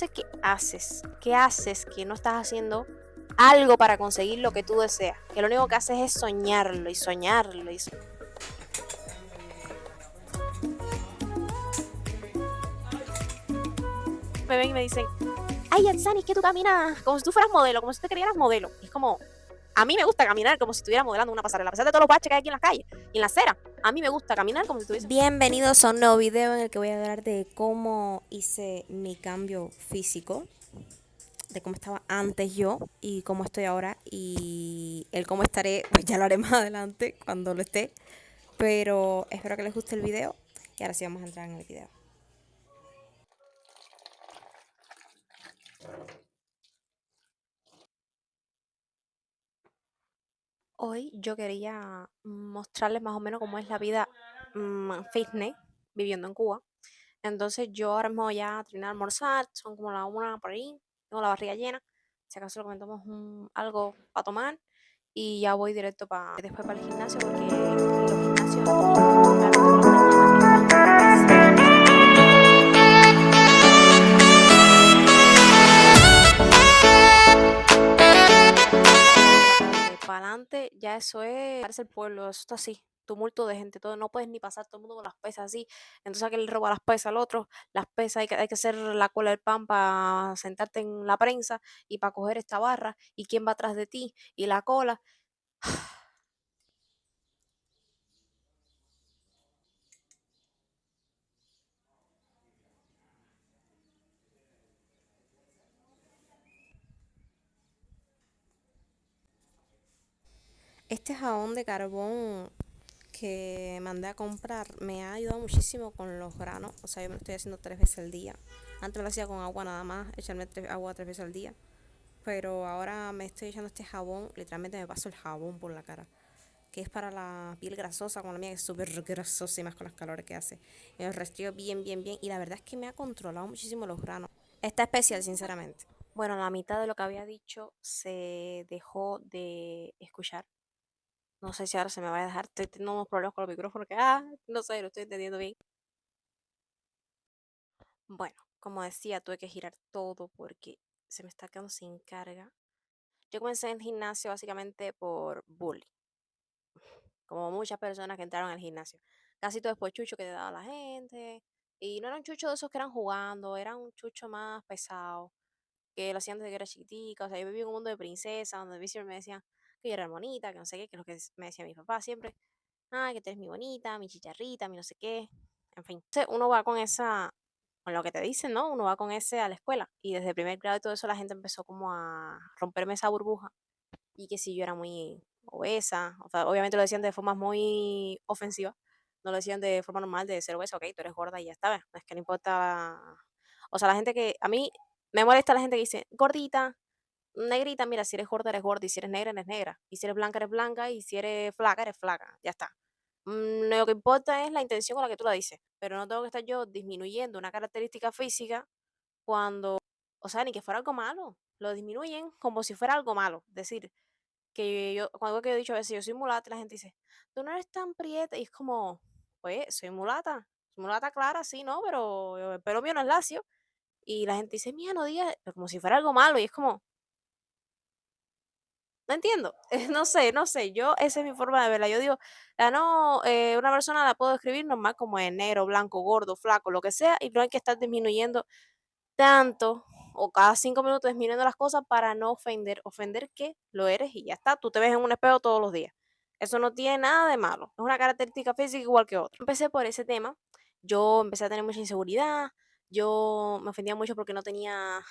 sé qué haces. ¿Qué haces que no estás haciendo algo para conseguir lo que tú deseas? Que lo único que haces es soñarlo y soñarlo y me ven y me dicen, ay, Yatsani, es que tú caminas como si tú fueras modelo, como si te creyeras modelo. Y es como, a mí me gusta caminar como si estuviera modelando una pasarela, a pesar de todos los baches que hay aquí en las calles y en la acera. A mí me gusta caminar como si estuviese... Bienvenidos a un nuevo video en el que voy a hablar de cómo hice mi cambio físico, de cómo estaba antes yo y cómo estoy ahora, y el cómo estaré, pues ya lo haré más adelante cuando lo esté, pero espero que les guste el video y ahora sí vamos a entrar en el video. Hoy yo quería mostrarles más o menos cómo es la vida fitness viviendo en Cuba. Entonces yo ahora mismo ya terminé de almorzar, son como la una por ahí, tengo la barriga llena, si acaso le comentamos algo para tomar y ya voy directo para después para el gimnasio porque los gimnasios aquí, realmente por las mañanas para adelante, ya eso es, parece el pueblo, eso está así, tumulto de gente, todo, no puedes ni pasar todo el mundo con las pesas así, entonces aquel le roba las pesas al otro, las pesas hay que hacer la cola del pan para sentarte en la prensa y para coger esta barra, y quién va atrás de ti, y la cola. Este jabón de carbón que mandé a comprar me ha ayudado muchísimo con los granos, o sea, yo me lo estoy haciendo 3 veces al día. Antes me lo hacía con agua nada más, echarme agua 3 veces al día. Pero ahora me estoy echando este jabón, literalmente me paso el jabón por la cara, que es para la piel grasosa, como la mía, que es súper grasosa y más con las calores que hace. Me lo restrío bien, bien, bien. Y la verdad es que me ha controlado muchísimo los granos. Está especial, sinceramente. Bueno, la mitad de lo que había dicho se dejó de escuchar. No sé si ahora se me va a dejar, estoy teniendo unos problemas con los micrófonos que, no sé, lo estoy entendiendo bien. Bueno, como decía, tuve que girar todo porque se me está quedando sin carga. Yo comencé en el gimnasio básicamente por bullying, como muchas personas que entraron al gimnasio. Casi todo es por chucho que te daba la gente. Y no eran chuchos de esos que eran jugando, eran un chucho más pesado, que lo hacían desde que era chiquitica. O sea, yo viví en un mundo de princesa, donde a mí siempre me decían que yo era bonita, que no sé qué, que es lo que me decía mi papá siempre. Ay, que tú eres mi bonita, mi chicharrita, mi no sé qué. En fin. Entonces uno va con con lo que te dicen, ¿no? Uno va con ese a la escuela. Y desde el primer grado y todo eso la gente empezó como a romperme esa burbuja y que si yo era muy obesa, o sea, obviamente lo decían de formas muy ofensivas, no lo decían de forma normal de ser obesa, ok, tú eres gorda y ya está, ¿ves? No es que no importa, o sea, la gente que, a mí me molesta la gente que dice, gordita, negrita, mira, si eres gorda, eres gorda, y si eres negra, y si eres blanca, y si eres flaca, ya está. Lo que importa es la intención con la que tú la dices, pero no tengo que estar yo disminuyendo una característica física cuando, o sea, ni que fuera algo malo, lo disminuyen como si fuera algo malo, decir, que yo, cuando que he dicho a veces yo soy mulata, la gente dice, tú no eres tan prieta, y es como, oye, soy mulata clara, sí, ¿no? Pero el pelo mío no es lacio, y la gente dice, mía, no digas, pero como si fuera algo malo, y es como, no entiendo, no sé, yo, esa es mi forma de verla, yo digo, no, una persona la puedo describir normal como es negro, blanco, gordo, flaco, lo que sea, y no hay que estar disminuyendo tanto o cada 5 minutos disminuyendo las cosas para no ofender. Ofender que lo eres y ya está. Tú te ves en un espejo todos los días. Eso no tiene nada de malo. Es una característica física igual que otra. Empecé por ese tema. Yo empecé a tener mucha inseguridad. Yo me ofendía mucho porque no tenía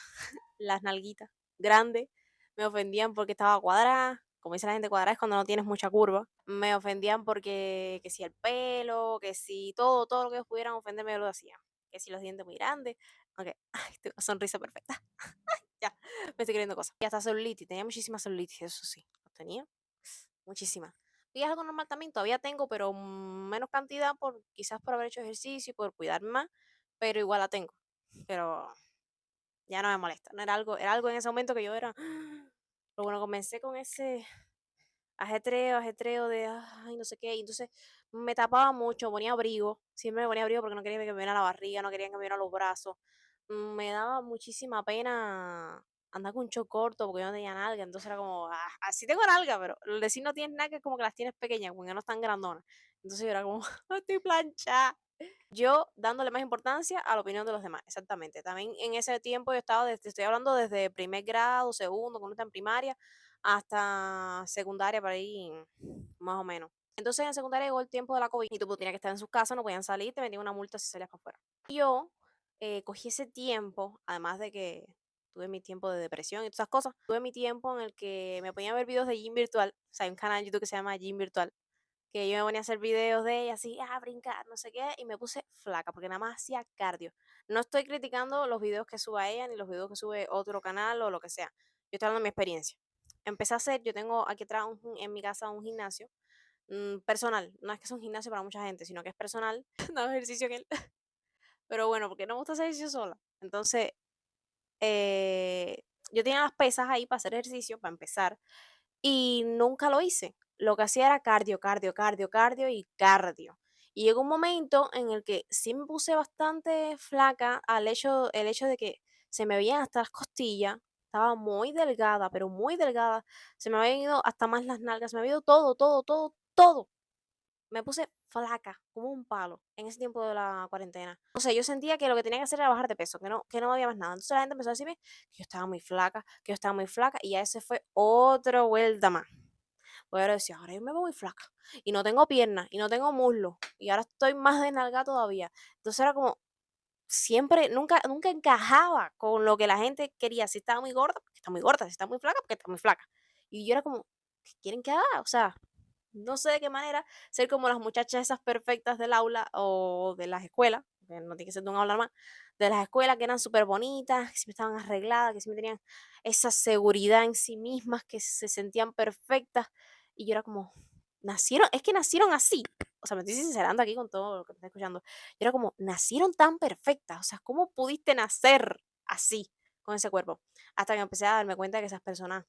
las nalguitas grandes. Me ofendían porque estaba cuadrada. Como dice la gente, cuadrada es cuando no tienes mucha curva. Me ofendían porque, que si el pelo, que si todo lo que ellos pudieran ofenderme, yo lo hacía. Que si los dientes muy grandes. Ok, ay, tengo una sonrisa perfecta. Ya, me estoy creyendo cosas. Y hasta celulitis, tenía muchísima celulitis, eso sí, lo tenía, muchísima. Y es algo normal también, todavía tengo, pero menos cantidad por quizás por haber hecho ejercicio y por cuidarme más, pero igual la tengo. Pero ya no me molesta, no era algo en ese momento que yo era. Pero bueno, comencé con ese ajetreo de, ay, no sé qué, y entonces me tapaba mucho, ponía abrigo, siempre me ponía abrigo porque no quería que me viera la barriga, no quería que me viera los brazos, me daba muchísima pena andar con un short corto porque yo no tenía nalga, entonces era como, así tengo nalga, pero el decir no tienes nalga es como que las tienes pequeñas, porque no están grandonas. Entonces yo era como, estoy planchada. Yo dándole más importancia a la opinión de los demás, exactamente. También en ese tiempo yo estaba, estoy hablando desde primer grado, segundo, cuando está en primaria, hasta secundaria, para ahí, más o menos. Entonces en secundaria llegó el tiempo de la COVID y tú tenías que estar en sus casas, no podían salir, te metían una multa si salías para afuera. Yo cogí ese tiempo, además de que tuve mi tiempo de depresión y todas esas cosas, tuve mi tiempo en el que me ponía a ver videos de gym virtual, o sea, hay un canal en YouTube que se llama Gym Virtual, que yo me ponía a hacer videos de ella así, brincar, no sé qué, y me puse flaca, porque nada más hacía cardio. No estoy criticando los videos que suba ella, ni los videos que sube otro canal o lo que sea. Yo estoy hablando de mi experiencia. Empecé a hacer, yo tengo aquí atrás en mi casa un gimnasio personal. No es que es un gimnasio para mucha gente, sino que es personal. No hago ejercicio en él. Pero bueno, porque no me gusta hacer ejercicio sola. Entonces, yo tenía las pesas ahí para hacer ejercicio, para empezar, y nunca lo hice. Lo que hacía era cardio, cardio, cardio, cardio y cardio. Y llegó un momento en el que sí me puse bastante flaca el hecho de que se me veían hasta las costillas, estaba muy delgada, pero muy delgada, se me habían ido hasta más las nalgas, se me había ido todo, todo, todo, todo. Me puse flaca, como un palo, en ese tiempo de la cuarentena. O sea, yo sentía que lo que tenía que hacer era bajar de peso, que no había más nada. Entonces la gente empezó a decirme que yo estaba muy flaca, que yo estaba muy flaca, y ya ese fue otra vuelta más. Pues ahora decía, ahora yo me veo muy flaca, y no tengo piernas, y no tengo muslos, y ahora estoy más desnalgada todavía. Entonces era como, siempre, nunca encajaba con lo que la gente quería. Si estaba muy gorda, porque está muy gorda, si está muy flaca, porque está muy flaca. Y yo era como, ¿qué quieren que haga? O sea, no sé de qué manera ser como las muchachas esas perfectas del aula o de las escuelas, que no tiene que ser de un aula más, de las escuelas que eran súper bonitas, que siempre estaban arregladas, que siempre tenían esa seguridad en sí mismas, que se sentían perfectas. Y yo era como, es que nacieron así. O sea, me estoy sincerando aquí con todo lo que me está escuchando. Yo era como, nacieron tan perfectas. O sea, ¿cómo pudiste nacer así, con ese cuerpo? Hasta que empecé a darme cuenta que esas personas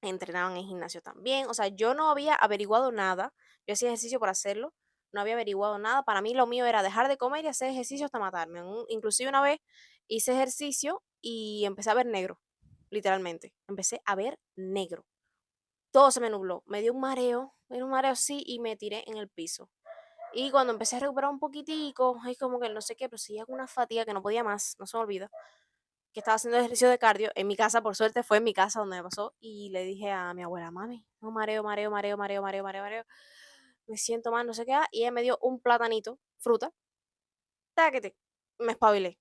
entrenaban en gimnasio también. O sea, yo no había averiguado nada. Yo hacía ejercicio por hacerlo. No había averiguado nada. Para mí lo mío era dejar de comer y hacer ejercicio hasta matarme. Inclusive una vez hice ejercicio y empecé a ver negro, literalmente. Empecé a ver negro. Todo se me nubló. Me dio un mareo así y me tiré en el piso. Y cuando empecé a recuperar un poquitico, es como que no sé qué, pero seguía con una fatiga que no podía más, no se me olvida, que estaba haciendo ejercicio de cardio en mi casa, por suerte fue en mi casa donde me pasó, y le dije a mi abuela, mami, no, mareo, mareo, mareo, mareo, mareo, mareo, mareo, me siento mal, no sé qué, y ella me dio un platanito, fruta, táquete, me espabilé.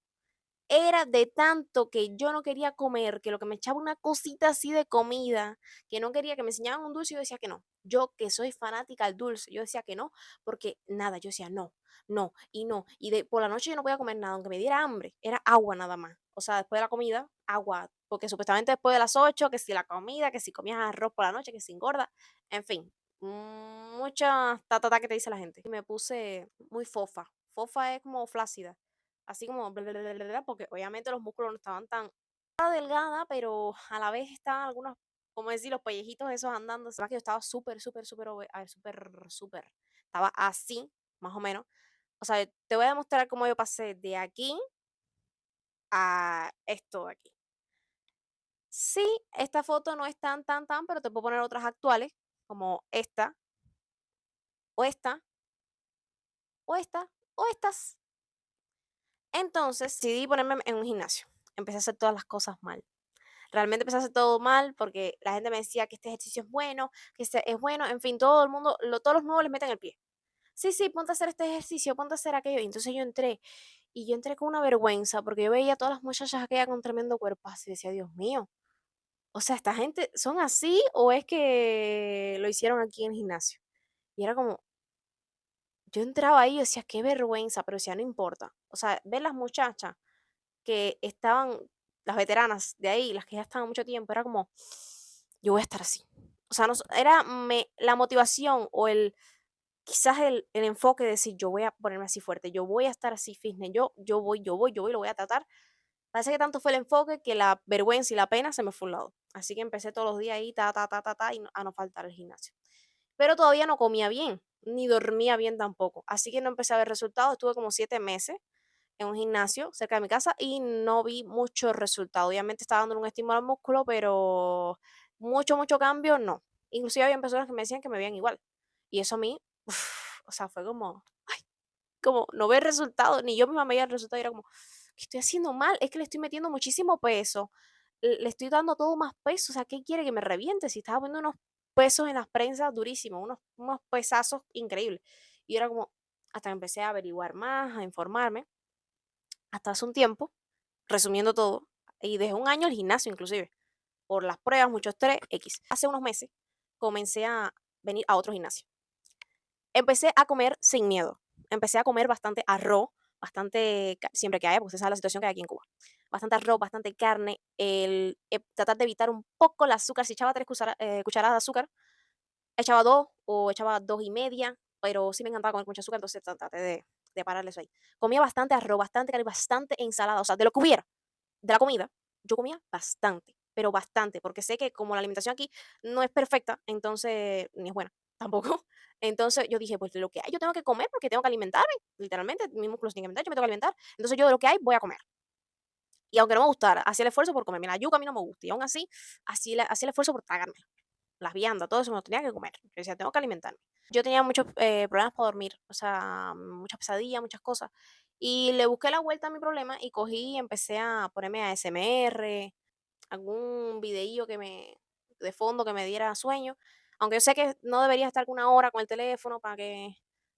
Era de tanto que yo no quería comer, que lo que me echaba una cosita así de comida, que no quería, que me enseñaban un dulce, yo decía que no. Yo que soy fanática al dulce, yo decía que no, porque nada, yo decía no, no y no. Y por la noche yo no podía comer nada, aunque me diera hambre, era agua nada más. O sea, después de la comida, agua, porque supuestamente después de las 8 que si la comida, que si comías arroz por la noche, que si engorda, en fin, mucha tatata que te dice la gente. Y me puse muy fofa. Fofa es como flácida, así como bla, bla, bla, bla, bla, porque obviamente los músculos no estaban tan, estaba delgada, pero a la vez estaban algunos, como decir, los pellejitos esos andando. Se ve que yo estaba súper, súper, súper, a ver, súper, súper. Estaba así, más o menos. O sea, te voy a demostrar cómo yo pasé de aquí a esto de aquí. Sí, esta foto no es tan, tan, tan, pero te puedo poner otras actuales, como esta, o esta, o esta, o estas. Entonces decidí ponerme en un gimnasio. Empecé a hacer todas las cosas mal. Realmente empecé a hacer todo mal porque la gente me decía que este ejercicio es bueno, que este es bueno, en fin, todo el mundo, todos los nuevos les meten el pie. Sí, sí, ponte a hacer este ejercicio, ponte a hacer aquello. Y entonces yo entré con una vergüenza porque yo veía a todas las muchachas aquellas con tremendo cuerpo y decía, Dios mío, o sea, esta gente son así o es que lo hicieron aquí en el gimnasio. Y era como, yo entraba ahí y decía, qué vergüenza, pero decía, no importa. O sea, ver las muchachas que estaban, las veteranas de ahí, las que ya estaban mucho tiempo, era como, yo voy a estar así. O sea, no, era la motivación o quizás el enfoque de decir, yo voy a ponerme así fuerte, yo voy a estar así fitness, yo voy, lo voy a tratar. Parece que tanto fue el enfoque que la vergüenza y la pena se me fue a un lado. Así que empecé todos los días ahí, y a no faltar el gimnasio. Pero todavía no comía bien, ni dormía bien tampoco. Así que no empecé a ver resultados, estuve como 7 meses en un gimnasio cerca de mi casa y no vi mucho resultado. Obviamente estaba dándole un estímulo al músculo, pero mucho cambio no. Inclusive había personas que me decían que me veían igual. Y eso a mí, o sea, fue como no ver resultados, ni yo misma veía el resultado y era como, ¿qué estoy haciendo mal? Es que le estoy metiendo muchísimo peso, le estoy dando todo más peso, o sea, ¿qué quiere que me reviente? Si estaba poniendo unos pesos en las prensas durísimos, unos pesazos increíbles. Y era como, hasta que empecé a averiguar más, a informarme, hasta hace un tiempo, resumiendo todo, y dejé un año el gimnasio inclusive, por las pruebas, mucho estrés, X. Hace unos meses comencé a venir a otro gimnasio. Empecé a comer sin miedo. Empecé a comer bastante arroz, bastante, siempre que haya, porque esa es la situación que hay aquí en Cuba. Bastante arroz, bastante carne, tratar de evitar un poco el azúcar. Si echaba 3 cucharadas de azúcar, echaba 2 o echaba 2 y media, pero sí me encantaba comer mucho azúcar, entonces traté de pararle eso ahí. Comía bastante arroz, bastante carne, bastante ensalada, o sea, de lo que hubiera, de la comida, yo comía bastante, pero bastante, porque sé que como la alimentación aquí no es perfecta, entonces, ni es buena, tampoco. Entonces yo dije, pues de lo que hay, yo tengo que comer porque tengo que alimentarme, literalmente, mis músculos tienen que alimentar, yo me tengo que alimentar. Entonces yo de lo que hay voy a comer. Y aunque no me gustara, hacía el esfuerzo por comer. Mira, la yuca a mí no me gusta, y aún así, hacía el esfuerzo por tragarme las viandas, todo eso me lo tenía que comer. Yo decía, tengo que alimentarme. Yo tenía muchos problemas para dormir, o sea, muchas pesadillas, muchas cosas. Y le busqué la vuelta a mi problema y cogí y empecé a ponerme a ASMR, algún videillo de fondo que me diera sueño. Aunque yo sé que no deberías estar con 1 hora con el teléfono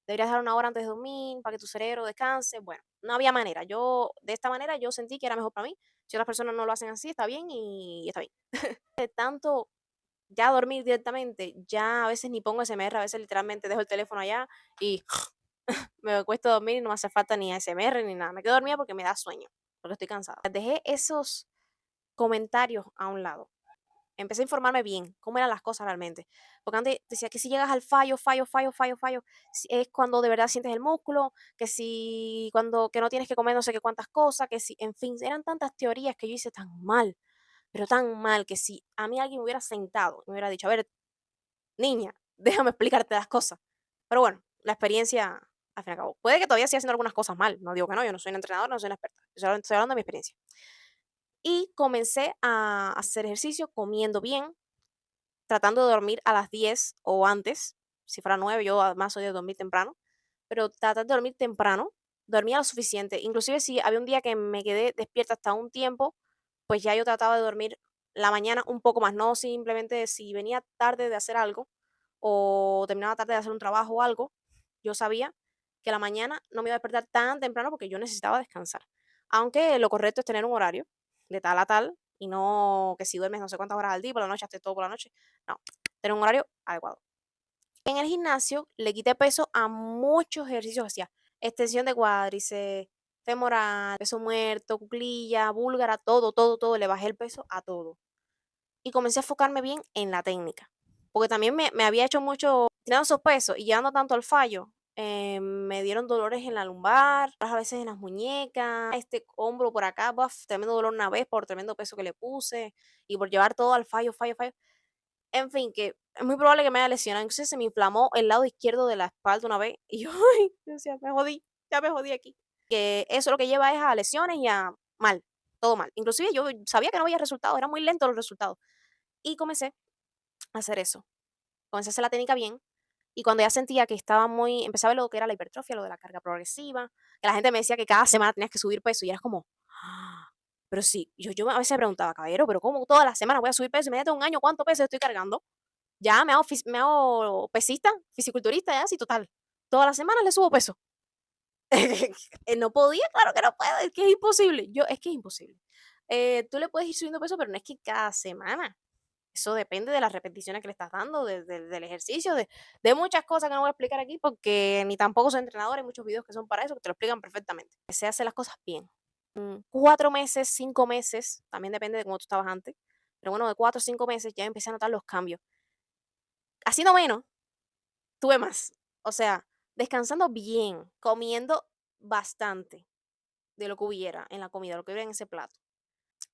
deberías dar 1 hora antes de dormir, para que tu cerebro descanse. Bueno, no había manera. De esta manera, yo sentí que era mejor para mí. Si otras personas no lo hacen así, está bien y está bien. De tanto ya dormir directamente, ya a veces ni pongo SMR, a veces literalmente dejo el teléfono allá y me acuesto a dormir y no me hace falta ni SMR ni nada. Me quedo dormida porque me da sueño, porque estoy cansada. Dejé esos comentarios a un lado. Empecé a informarme bien, cómo eran las cosas realmente. Porque antes decía que si llegas al fallo, es cuando de verdad sientes el músculo, que si cuando que no tienes que comer no sé qué cuántas cosas, que si, en fin, eran tantas teorías que yo hice tan mal, pero tan mal que si a mí alguien me hubiera sentado y me hubiera dicho, a ver, niña, déjame explicarte las cosas. Pero bueno, la experiencia al fin y al cabo. Puede que todavía siga haciendo algunas cosas mal, no digo que no, yo no soy una entrenadora, no soy una experta. Estoy hablando de mi experiencia. Y comencé a hacer ejercicio comiendo bien, tratando de dormir a las 10 o antes. Si fuera 9, yo además soy de dormir temprano, pero tratar de dormir temprano, dormía lo suficiente. Inclusive si había un día que me quedé despierta hasta un tiempo, pues ya yo trataba de dormir la mañana un poco más, no simplemente si venía tarde de hacer algo o terminaba tarde de hacer un trabajo o algo, yo sabía que la mañana no me iba a despertar tan temprano porque yo necesitaba descansar. Aunque lo correcto es tener un horario de tal a tal y no que si duermes no sé cuántas horas al día, por la noche, haces todo por la noche. No, tener un horario adecuado. En el gimnasio le quité peso a muchos ejercicios que hacía. Extensión de cuádriceps, femoral, peso muerto, cuclilla, búlgara, todo. Le bajé el peso a todo. Y comencé a enfocarme bien en la técnica. Porque también me había hecho mucho, tirando esos pesos y llevando tanto al fallo. Me dieron dolores en la lumbar, a veces en las muñecas, este hombro por acá, buf, tremendo dolor una vez por tremendo peso que le puse y por llevar todo al fallo. En fin, que es muy probable que me haya lesionado. Entonces se me inflamó el lado izquierdo de la espalda una vez y yo, ay, yo decía, me jodí, ya me jodí aquí. Que eso lo que lleva es a lesiones y a mal, todo mal. Inclusive yo sabía que no había resultados, eran muy lentos los resultados. Y comencé a hacer eso. Comencé a hacer la técnica bien. Y cuando ya sentía que estaba empezaba a ver lo que era la hipertrofia, lo de la carga progresiva, que la gente me decía que cada semana tenías que subir peso y era como, "Ah". Pero sí, yo a veces me preguntaba, caballero, pero ¿cómo todas las semanas voy a subir peso? Imagínate un año, ¿cuánto peso estoy cargando? Ya me hago pesista, fisiculturista, ya, sí, total. Todas las semanas le subo peso. No podía, claro que no puedo, es que es imposible. Es que es imposible. Tú le puedes ir subiendo peso, pero no es que cada semana. Eso depende de las repeticiones que le estás dando, del ejercicio, de muchas cosas que no voy a explicar aquí porque ni tampoco soy entrenador. Hay muchos videos que son para eso, que te lo explican perfectamente. Se hace las cosas bien. 4 meses, 5 meses, también depende de cómo tú estabas antes. Pero bueno, de 4 o 5 meses ya empecé a notar los cambios. Haciendo menos, tuve más. O sea, descansando bien, comiendo bastante de lo que hubiera en la comida, lo que hubiera en ese plato,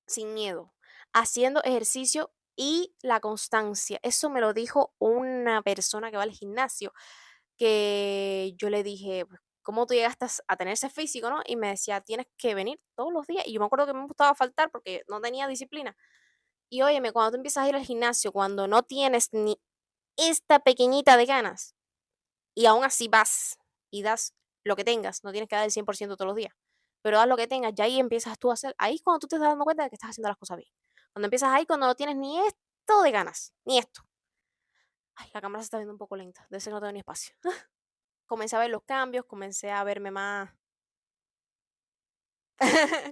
sin miedo, haciendo ejercicio y la constancia. Eso me lo dijo una persona que va al gimnasio, que yo le dije, pues, ¿cómo tú llegaste a tener ese físico, no? Y me decía, tienes que venir todos los días. Y yo me acuerdo que me gustaba faltar porque no tenía disciplina. Y óyeme, cuando tú empiezas a ir al gimnasio, cuando no tienes ni esta pequeñita de ganas, y aún así vas y das lo que tengas, no tienes que dar el 100% todos los días, pero das lo que tengas, ya ahí empiezas tú a hacer, ahí es cuando tú te estás dando cuenta de que estás haciendo las cosas bien. Cuando empiezas ahí, cuando no tienes ni esto de ganas, ni esto. Ay, la cámara se está viendo un poco lenta, de ese no tengo ni espacio. Comencé a ver los cambios, comencé a verme más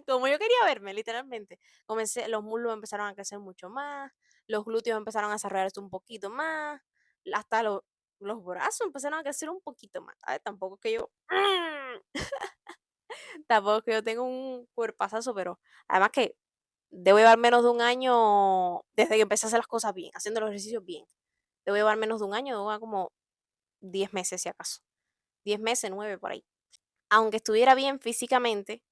como yo quería verme, literalmente. Comencé, los muslos empezaron a crecer mucho más, los glúteos empezaron a desarrollarse un poquito más, hasta los brazos empezaron a crecer un poquito más. ¿Sabes? Tampoco es que yo, tampoco es que yo tenga un cuerpazazo, pero además que debo llevar menos de un año desde que empecé a hacer las cosas bien, haciendo los ejercicios bien. Debo llevar menos de un año, debo llevar como 10 meses si acaso. 10 meses, 9 por ahí. Aunque estuviera bien físicamente,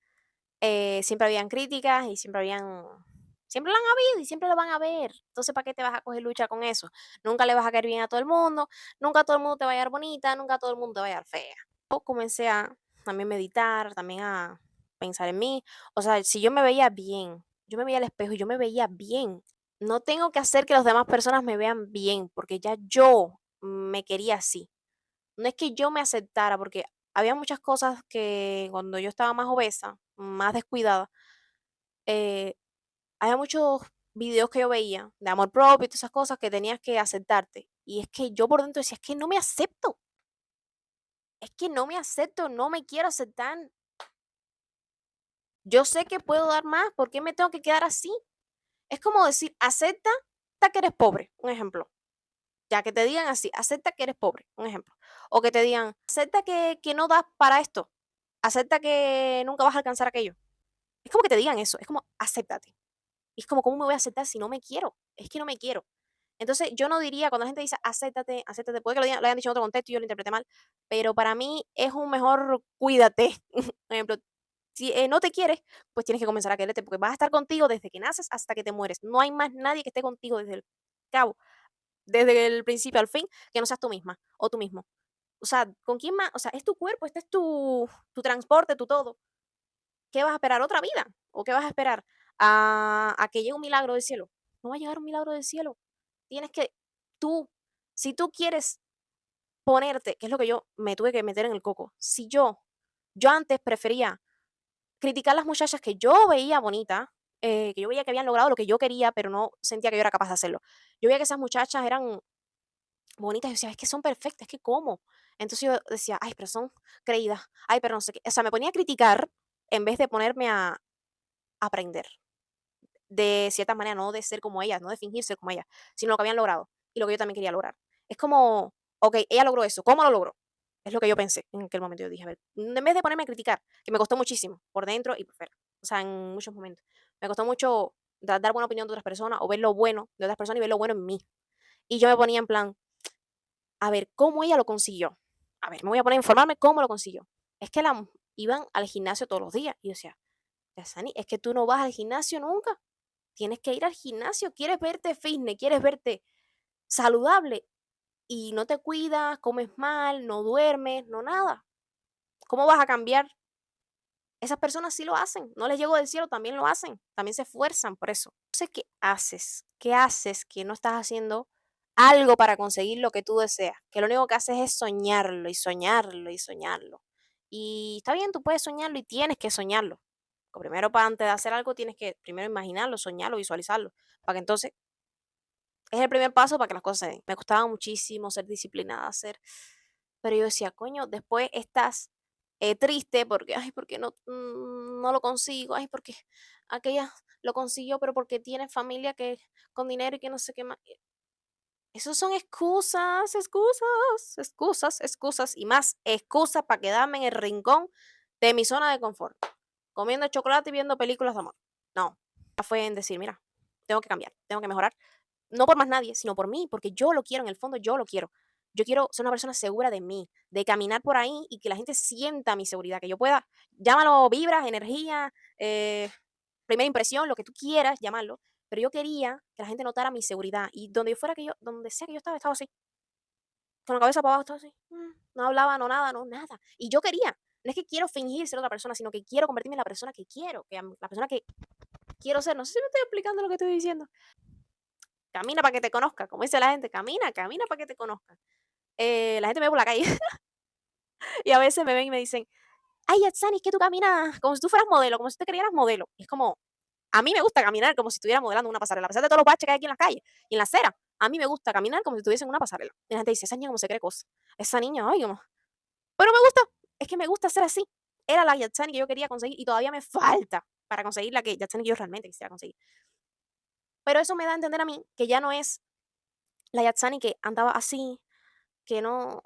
siempre habían críticas y siempre lo han habido y siempre lo van a haber. Entonces, ¿para qué te vas a coger lucha con eso? Nunca le vas a caer bien a todo el mundo, nunca todo el mundo te va a hallar bonita, nunca todo el mundo te va a hallar fea. Yo comencé a también meditar, también a pensar en mí. O sea, si yo me veía bien, yo me veía al espejo y yo me veía bien. No tengo que hacer que las demás personas me vean bien, porque ya yo me quería así. No es que yo me aceptara, porque había muchas cosas que cuando yo estaba más obesa, más descuidada, eh, había muchos videos que yo veía de amor propio y todas esas cosas que tenías que aceptarte. Y es que yo por dentro decía, es que no me acepto, es que no me acepto, no me quiero aceptar. Yo sé que puedo dar más, ¿por qué me tengo que quedar así? Es como decir, acepta que eres pobre, un ejemplo. Ya que te digan así, acepta que eres pobre, un ejemplo. O que te digan, acepta que no das para esto, acepta que nunca vas a alcanzar aquello. Es como que te digan eso, es como, acéptate. Y es como, ¿cómo me voy a aceptar si no me quiero? Es que no me quiero. Entonces, yo no diría, cuando la gente dice, acéptate, acéptate, puede que lo hayan dicho en otro contexto y yo lo interpreté mal, pero para mí es un mejor cuídate. Por ejemplo, si no te quieres, pues tienes que comenzar a quererte, porque vas a estar contigo desde que naces hasta que te mueres. No hay más nadie que esté contigo desde el cabo, desde el principio al fin, que no seas tú misma o tú mismo. O sea, ¿con quién más? O sea, es tu cuerpo, este es tu transporte, tu todo. ¿Qué vas a esperar? ¿Otra vida? ¿O qué vas a esperar? ¿A que llegue un milagro del cielo? No va a llegar un milagro del cielo. Tienes que tú, si tú quieres ponerte, que es lo que yo me tuve que meter en el coco, si yo antes prefería criticar las muchachas que yo veía bonitas, que yo veía que habían logrado lo que yo quería, pero no sentía que yo era capaz de hacerlo. Yo veía que esas muchachas eran bonitas, y yo decía: "Es que son perfectas, es que ¿cómo?". Entonces yo decía: "Ay, pero son creídas, ay, pero no sé qué". O sea, me ponía a criticar en vez de ponerme a aprender. De cierta manera, no de ser como ellas, no de fingir ser como ellas, sino lo que habían logrado y lo que yo también quería lograr. Es como, okey, ella logró eso, ¿cómo lo logró? Es lo que yo pensé en aquel momento. Yo dije: "A ver", en vez de ponerme a criticar, que me costó muchísimo, por dentro y por fuera, o sea, en muchos momentos. Me costó mucho dar buena opinión de otras personas o ver lo bueno de otras personas y ver lo bueno en mí. Y yo me ponía en plan, a ver, ¿cómo ella lo consiguió? A ver, me voy a poner a informarme cómo lo consiguió. Es que iban al gimnasio todos los días. Y yo decía: "Yazani, es que tú no vas al gimnasio nunca. Tienes que ir al gimnasio, quieres verte fitness, quieres verte saludable y no te cuidas, comes mal, no duermes, no nada. ¿Cómo vas a cambiar?". Esas personas sí lo hacen, no les llegó del cielo, también lo hacen, también se esfuerzan por eso. Entonces, ¿qué haces? ¿Qué haces que no estás haciendo algo para conseguir lo que tú deseas? Que lo único que haces es soñarlo y soñarlo y soñarlo. Y está bien, tú puedes soñarlo y tienes que soñarlo. Primero, para antes de hacer algo, tienes que primero imaginarlo, soñarlo, visualizarlo, para que entonces es el primer paso para que las cosas se den. Me costaba muchísimo ser disciplinada, pero yo decía: "Coño", después estás, triste porque: "Ay, porque no lo consigo, ay, porque aquella lo consiguió, pero porque tiene familia que con dinero y que no sé qué más". Esos son excusas, excusas, excusas, excusas y más excusas para quedarme en el rincón de mi zona de confort, comiendo chocolate y viendo películas de amor. No, fue en decir: "Mira, tengo que cambiar, tengo que mejorar". No por más nadie, sino por mí, porque yo lo quiero, en el fondo yo lo quiero. Yo quiero ser una persona segura de mí, de caminar por ahí y que la gente sienta mi seguridad, que yo pueda, llámalo vibras, energía, primera impresión, lo que tú quieras llamarlo, pero yo quería que la gente notara mi seguridad y donde sea que yo estaba así, con la cabeza para abajo, estaba así, no hablaba, no nada, no nada. Y yo quería. no es que quiero fingir ser otra persona, sino que quiero convertirme en la persona que quiero, la persona que quiero ser. No sé si me estoy explicando lo que estoy diciendo. Camina para que te conozca, como dice la gente, camina, camina para que te conozca. La gente me ve por la calle y a veces me ven y me dicen, ay, Yatsani, es que tú caminas como si tú fueras modelo, como si te creyeras modelo. Y es como, a mí me gusta caminar como si estuviera modelando en una pasarela, a pesar de todos los baches que hay aquí en las calles y en la acera. A mí me gusta caminar como si estuviese en una pasarela. Y la gente dice, esa niña como se cree cosas. Esa niña, ay, como. Pero me gusta, es que me gusta ser así. Era la Yatsani que yo quería conseguir y todavía me falta para conseguir la que Yatsani que yo realmente quisiera conseguir. Pero eso me da a entender a mí que ya no es la Yatsani que andaba así, que no,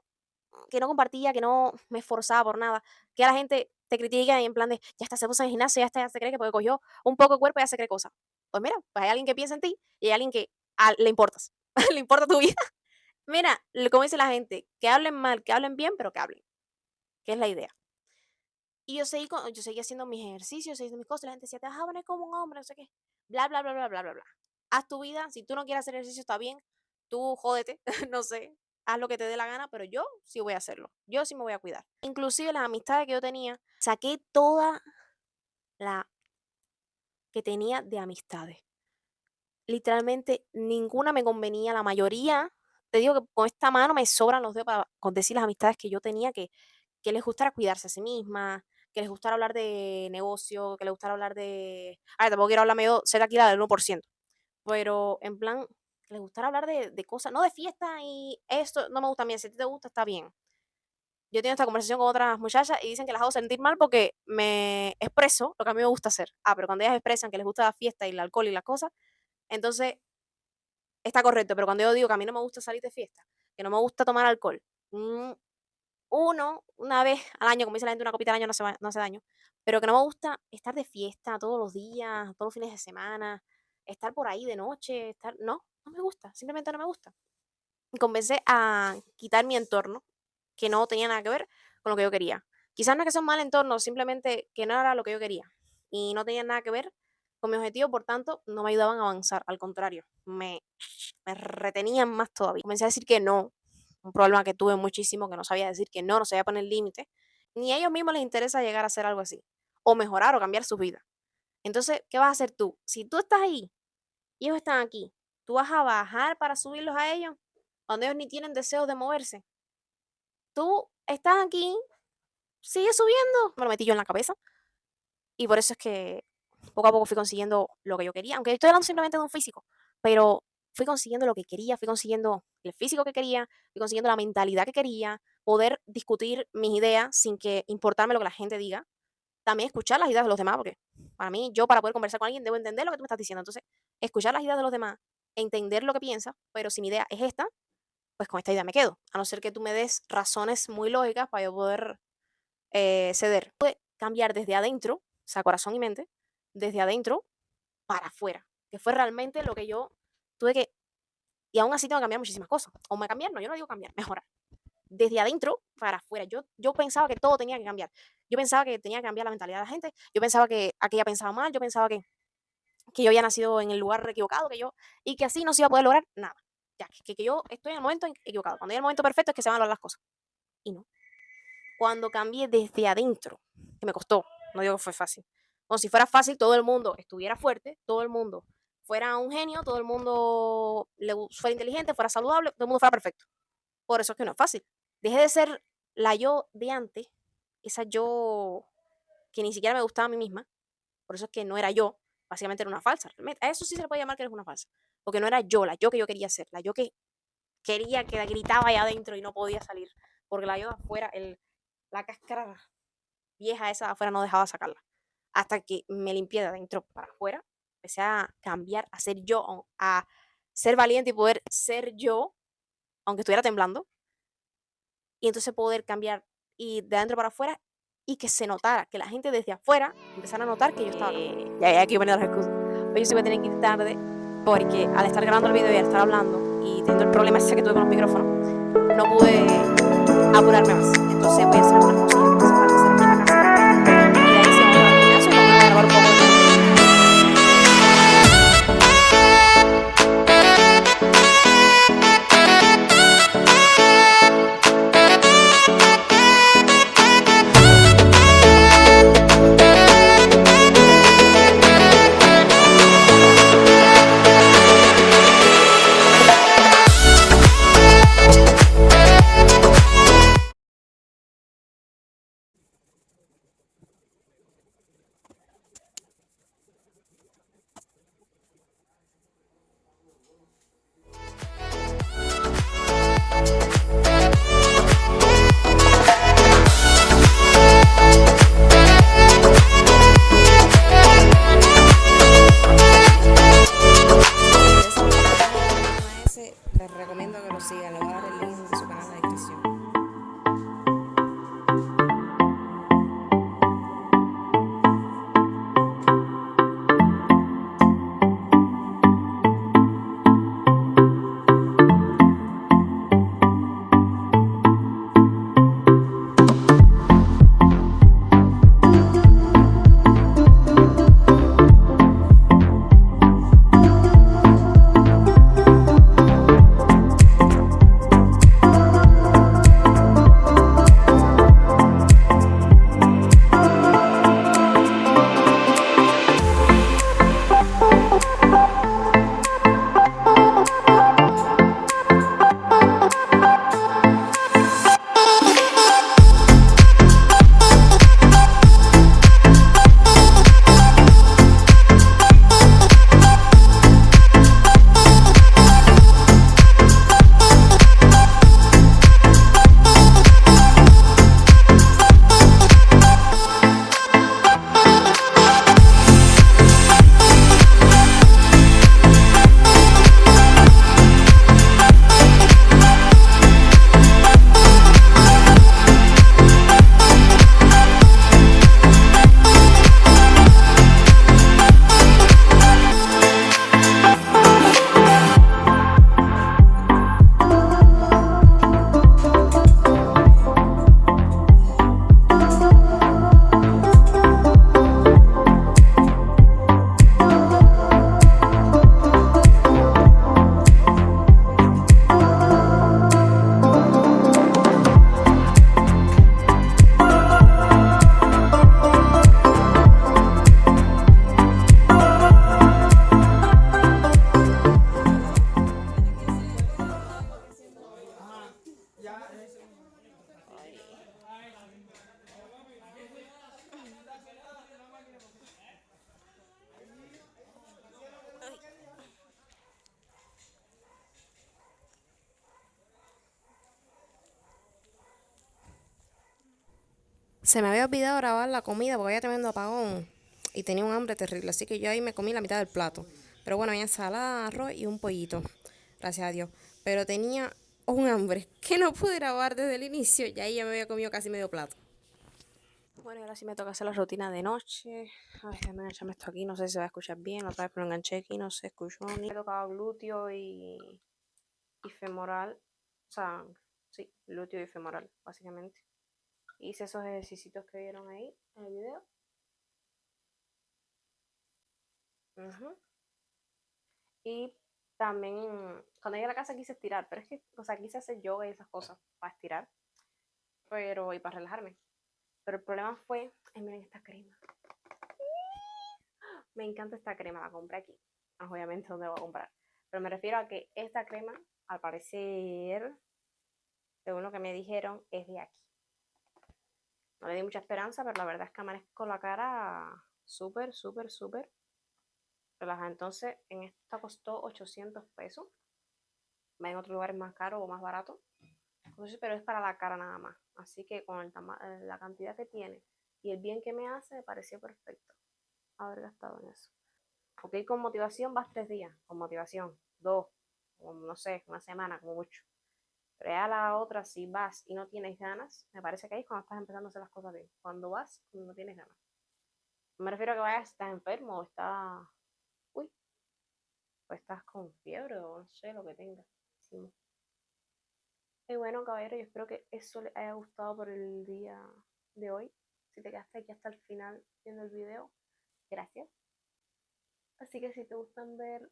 que no compartía, que no me esforzaba por nada, que a la gente te critica y en plan de, ya está, se puso en el gimnasio, ya se cree que porque cogió un poco de cuerpo ya se cree cosas. Pues mira, pues hay alguien que piensa en ti y hay alguien que le importas, le importa tu vida. Mira, como dice la gente, que hablen mal, que hablen bien, pero que hablen, que es la idea. Y yo seguí haciendo mis ejercicios, haciendo mis cosas, la gente decía, te vas a poner como un hombre, no sé qué, bla, bla, bla, bla, bla, bla, bla. Haz tu vida, si tú no quieres hacer ejercicio está bien, tú jódete, no sé, haz lo que te dé la gana, pero yo sí voy a hacerlo, yo sí me voy a cuidar. Inclusive las amistades que yo tenía, saqué toda la que tenía de amistades. Literalmente ninguna me convenía, la mayoría, te digo que con esta mano me sobran los dedos para con decir las amistades que yo tenía que les gustara cuidarse a sí mismas, que les gustara hablar de negocio, que les gustara hablar de. A ver, tampoco quiero hablar medio, ser aquí la del 1%, pero en plan, que les gustara hablar de cosas, no de fiesta y esto no me gusta a mí, si a ti te gusta, está bien. Yo tengo esta conversación con otras muchachas y dicen que las hago sentir mal porque me expreso lo que a mí me gusta hacer. Ah, pero cuando ellas expresan que les gusta la fiesta y el alcohol y las cosas, entonces está correcto, pero cuando yo digo que a mí no me gusta salir de fiesta, que no me gusta tomar alcohol, mm, una vez al año, como dice la gente, una copita al año no hace daño, pero que no me gusta estar de fiesta todos los días, todos los fines de semana, estar por ahí de noche, no me gusta, simplemente no me gusta. Y comencé a quitar mi entorno, que no tenía nada que ver con lo que yo quería. Quizás no es que sea un mal entorno, simplemente que no era lo que yo quería y no tenía nada que ver con mi objetivo, por tanto, no me ayudaban a avanzar, al contrario, me retenían más todavía. Comencé a decir que no, un problema que tuve muchísimo, que no sabía decir que no sabía poner límites, ni a ellos mismos les interesa llegar a hacer algo así, o mejorar o cambiar su vida. Entonces, ¿qué vas a hacer tú? Si tú estás ahí y ellos están aquí, ¿tú vas a bajar para subirlos a ellos? Cuando ellos ni tienen deseos de moverse. Tú estás aquí, sigue subiendo. Me lo metí yo en la cabeza. Y por eso es que poco a poco fui consiguiendo lo que yo quería, aunque estoy hablando simplemente de un físico, pero fui consiguiendo lo que quería, fui consiguiendo el físico que quería, fui consiguiendo la mentalidad que quería, poder discutir mis ideas sin que importarme lo que la gente diga, también escuchar las ideas de los demás, porque para mí, yo para poder conversar con alguien debo entender lo que tú me estás diciendo, entonces, escuchar las ideas de los demás, entender lo que piensa, pero si mi idea es esta, pues con esta idea me quedo, a no ser que tú me des razones muy lógicas para yo poder ceder. Pude cambiar desde adentro, o sea, corazón y mente, desde adentro para afuera, que fue realmente lo que yo tuve que, y aún así tengo que cambiar muchísimas cosas. O me cambiar, no, yo no digo cambiar, mejorar. Desde adentro para afuera. Yo pensaba que todo tenía que cambiar. Yo pensaba que tenía que cambiar la mentalidad de la gente. Yo pensaba que aquella pensaba mal. Yo pensaba que yo había nacido en el lugar equivocado, y que así no se iba a poder lograr nada. Ya, que yo estoy en el momento equivocado. Cuando hay el momento perfecto es que se van a lograr las cosas. Y no. Cuando cambié desde adentro, que me costó, no digo que fue fácil. O si fuera fácil, todo el mundo estuviera fuerte, todo el mundo fuera un genio, todo el mundo fuera inteligente, fuera saludable, todo el mundo fuera perfecto. Por eso es que no es fácil. Dejé de ser la yo de antes, esa yo que ni siquiera me gustaba a mí misma, por eso es que no era yo, básicamente era una falsa. Realmente, a eso sí se le puede llamar que eres una falsa, porque no era yo, la yo que yo quería ser, la yo que quería, que gritaba allá adentro y no podía salir, porque la yo de afuera, la cáscara vieja esa de afuera no dejaba sacarla. Hasta que me limpié de adentro para afuera, empecé a cambiar, a ser yo, a ser valiente y poder ser yo, aunque estuviera temblando, y entonces poder cambiar y de adentro para afuera y que se notara, que la gente desde afuera empezara a notar que yo estaba cambiando. Ya aquí poniendo las excusas. Hoy yo sí voy a tener que ir tarde porque al estar grabando el video y al estar hablando y teniendo el problema ese que tuve con los micrófonos, no pude apurarme más. Entonces voy a hacer algunas cosillas que me hacen falta hacer aquí en la casa. Y de ahí sí vamos al gimnasio y vamos a grabar un poco de Se me había olvidado grabar la comida porque había tremendo apagón y tenía un hambre terrible, así que yo ahí me comí la mitad del plato. Pero bueno, había ensalada, arroz y un pollito, gracias a Dios. Pero tenía un hambre que no pude grabar desde el inicio, y ahí ya me había comido casi medio plato. Bueno, ahora sí me toca hacer la rutina de noche. Ay, déjame engancharme esto aquí, no sé si se va a escuchar bien. La otra vez me lo enganché aquí, no se escuchó ni. Me tocaba glúteo y femoral. O sea, sí, glúteo y femoral, básicamente. Hice esos ejercicios que vieron ahí en el video. Ujú. Y también cuando llegué a la casa quise estirar, pero es que, o sea, quise hacer yoga y esas cosas para estirar, pero y para relajarme. Pero el problema fue, ay, miren esta crema. Me encanta esta crema, la compré aquí. No es obviamente dónde la voy a comprar. Pero me refiero a que esta crema, al parecer, según lo que me dijeron, es de aquí. No le di mucha esperanza, pero la verdad es que amanezco con la cara súper, súper, súper relajada. Entonces, en esta costó 800 pesos. Va en otros lugares más caros o más baratos. Entonces, pero es para la cara nada más. Así que con la cantidad que tiene y el bien que me hace, me pareció perfecto haber gastado en eso. Ok, con motivación vas 3 días, con motivación, dos, o no sé, una semana como mucho. Pero ya la otra, si vas y no tienes ganas, me parece que ahí es cuando estás empezando a hacer las cosas bien. Cuando vas, no tienes ganas. Me refiero a que vayas, estás enfermo o estás, uy, o estás con fiebre o no sé, lo que tengas. Sí. Y bueno, caballero, yo espero que eso les haya gustado por el día de hoy. Si te quedaste aquí hasta el final viendo el video, gracias. Así que si te gustan ver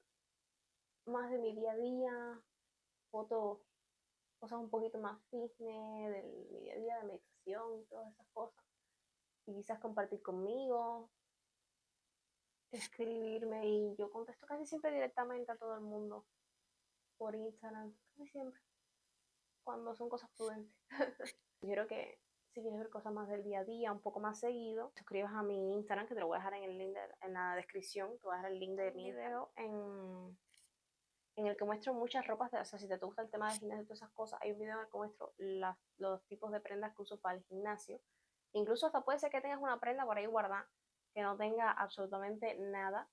más de mi día a día, fotos, cosas un poquito más fitness, del mi día a día, de meditación, todas esas cosas, y quizás compartir conmigo, escribirme, y yo contesto casi siempre directamente a todo el mundo por Instagram, casi siempre, cuando son cosas prudentes. Quiero que si quieres ver cosas más del día a día, un poco más seguido, te suscribas a mi Instagram, que te lo voy a dejar en el link en la descripción, te voy a dejar el link de mi video en el que muestro muchas ropas, o sea, si te gusta el tema del gimnasio y todas esas cosas, hay un video en el que muestro los tipos de prendas que uso para el gimnasio. Incluso hasta puede ser que tengas una prenda por ahí guardada que no tenga absolutamente nada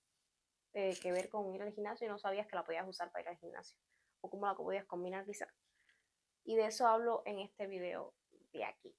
que ver con ir al gimnasio y no sabías que la podías usar para ir al gimnasio o cómo la podías combinar quizás. Y de eso hablo en este video de aquí.